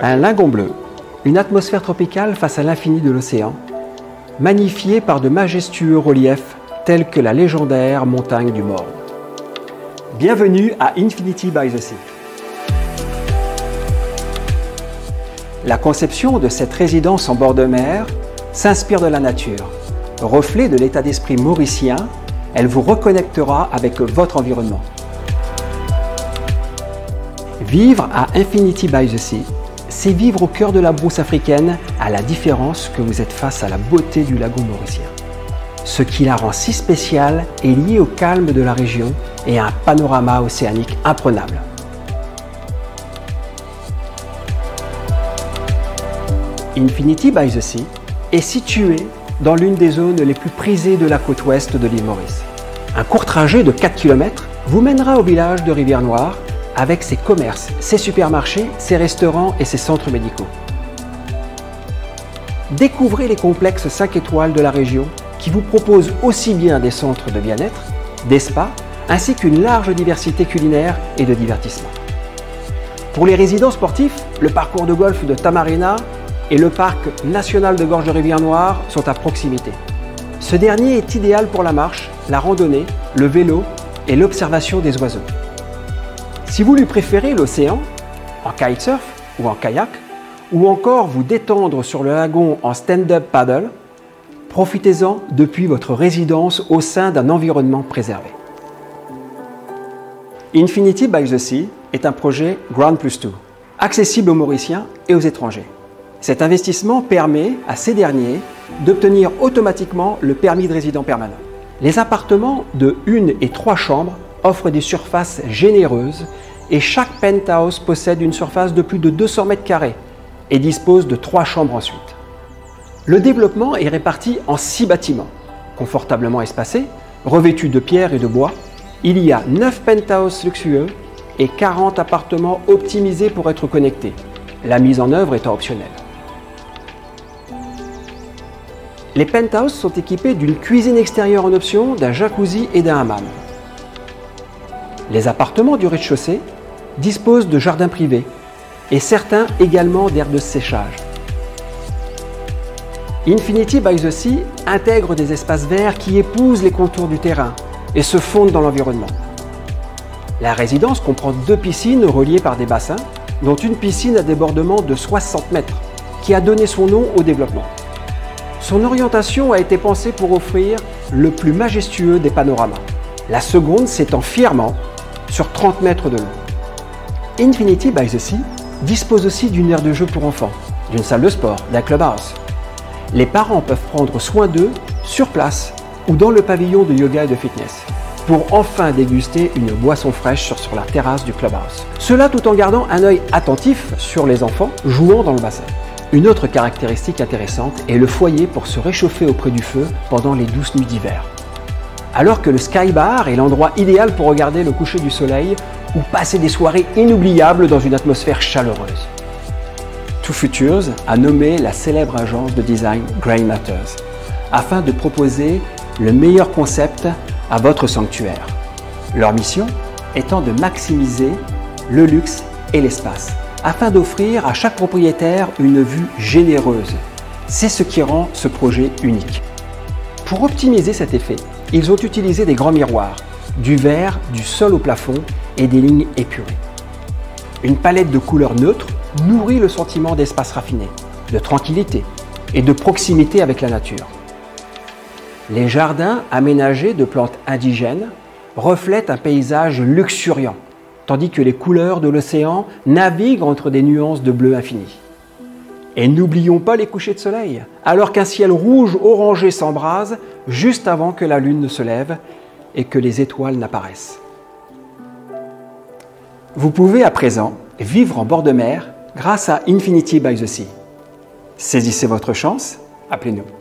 Un lingon bleu, une atmosphère tropicale face à l'infini de l'océan, magnifiée par de majestueux reliefs tels que la légendaire montagne du Morne. Bienvenue à Infinity by the Sea. La conception de cette résidence en bord de mer s'inspire de la nature. Reflet de l'état d'esprit mauricien, elle vous reconnectera avec votre environnement. Vivre à Infinity by the Sea, c'est vivre au cœur de la brousse africaine, à la différence que vous êtes face à la beauté du lagon mauricien. Ce qui la rend si spéciale est lié au calme de la région et à un panorama océanique imprenable. Infinity by the Sea est situé dans l'une des zones les plus prisées de la côte ouest de l'île Maurice. Un court trajet de 4 km vous mènera au village de Rivière-Noire avec ses commerces, ses supermarchés, ses restaurants et ses centres médicaux. Découvrez les complexes 5 étoiles de la région qui vous proposent aussi bien des centres de bien-être, des spas, ainsi qu'une large diversité culinaire et de divertissement. Pour les résidents sportifs, le parcours de golf de Tamarina et le parc national de Gorges de Rivière-Noire sont à proximité. Ce dernier est idéal pour la marche, la randonnée, le vélo et l'observation des oiseaux. Si vous lui préférez l'océan, en kitesurf ou en kayak, ou encore vous détendre sur le lagon en stand-up paddle, profitez-en depuis votre résidence au sein d'un environnement préservé. Infinity by the Sea est un projet Ground Plus 2, accessible aux Mauriciens et aux étrangers. Cet investissement permet à ces derniers d'obtenir automatiquement le permis de résident permanent. Les appartements de 1 et 3 chambres offrent des surfaces généreuses et chaque penthouse possède une surface de plus de 200 mètres carrés et dispose de 3 chambres ensuite. Le développement est réparti en 6 bâtiments, confortablement espacés, revêtus de pierre et de bois. Il y a 9 penthouses luxueux et 40 appartements optimisés pour être connectés, la mise en œuvre étant optionnelle. Les penthouses sont équipés d'une cuisine extérieure en option, d'un jacuzzi et d'un hammam. Les appartements du rez-de-chaussée disposent de jardins privés et certains également d'aires de séchage. Infinity by the Sea intègre des espaces verts qui épousent les contours du terrain et se fondent dans l'environnement. La résidence comprend 2 piscines reliées par des bassins, dont une piscine à débordement de 60 mètres, qui a donné son nom au développement. Son orientation a été pensée pour offrir le plus majestueux des panoramas. La seconde s'étend fièrement sur 30 mètres de long. Infinity by the Sea dispose aussi d'une aire de jeu pour enfants, d'une salle de sport, d'un clubhouse. Les parents peuvent prendre soin d'eux sur place ou dans le pavillon de yoga et de fitness, pour enfin déguster une boisson fraîche sur la terrasse du clubhouse. Cela tout en gardant un œil attentif sur les enfants jouant dans le bassin. Une autre caractéristique intéressante est le foyer pour se réchauffer auprès du feu pendant les douces nuits d'hiver. Alors que le Sky Bar est l'endroit idéal pour regarder le coucher du soleil ou passer des soirées inoubliables dans une atmosphère chaleureuse. Two Futures a nommé la célèbre agence de design Grey Matters afin de proposer le meilleur concept à votre sanctuaire. Leur mission étant de maximiser le luxe et l'espace afin d'offrir à chaque propriétaire une vue généreuse. C'est ce qui rend ce projet unique. Pour optimiser cet effet, ils ont utilisé des grands miroirs, du verre, du sol au plafond et des lignes épurées. Une palette de couleurs neutres nourrit le sentiment d'espace raffiné, de tranquillité et de proximité avec la nature. Les jardins aménagés de plantes indigènes reflètent un paysage luxuriant, tandis que les couleurs de l'océan naviguent entre des nuances de bleu infini. Et n'oublions pas les couchers de soleil, alors qu'un ciel rouge orangé s'embrase juste avant que la lune ne se lève et que les étoiles n'apparaissent. Vous pouvez à présent vivre en bord de mer grâce à Infinity by the Sea. Saisissez votre chance, appelez-nous.